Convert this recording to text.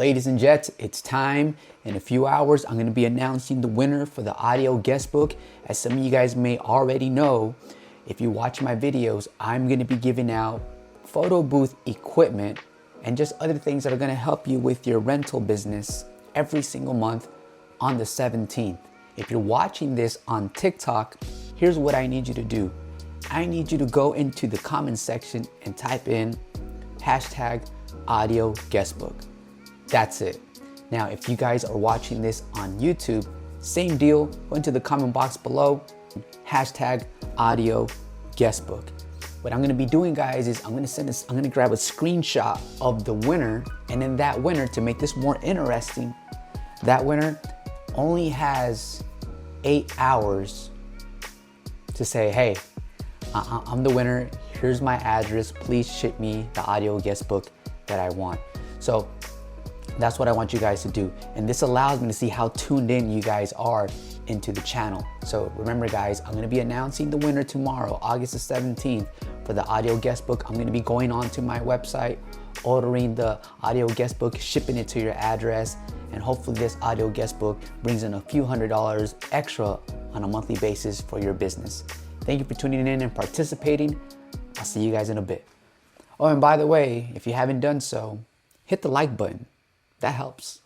Ladies and gents, it's time. In a few hours, I'm going to be announcing the winner for the audio guest book. As some of you guys may already know, if you watch my videos, I'm going to be giving out photo booth equipment and just other things that are going to help you with your rental business every single month on the 17th. If you're watching this on TikTok, here's what I need you to do. I need you to go into the comment section and type in hashtag audio guest book. That's it. Now, if you guys are watching this on YouTube, same deal, go into the comment box below, hashtag audio guest book. What I'm gonna be doing, guys, is I'm gonna grab a screenshot of the winner, and then that winner, to make this more interesting, that winner only has 8 hours to say, hey, I'm the winner, here's my address, please ship me the audio guest book that I want. So that's what I want you guys to do. And this allows me to see how tuned in you guys are into the channel. So remember, guys, I'm gonna be announcing the winner tomorrow, August the 17th, for the audio guest book. I'm gonna be going on to my website, ordering the audio guest book, shipping it to your address, and hopefully this audio guest book brings in a few $100s extra on a monthly basis for your business. Thank you for tuning in and participating. I'll see you guys in a bit. Oh, and by the way, if you haven't done so, hit the like button. That helps.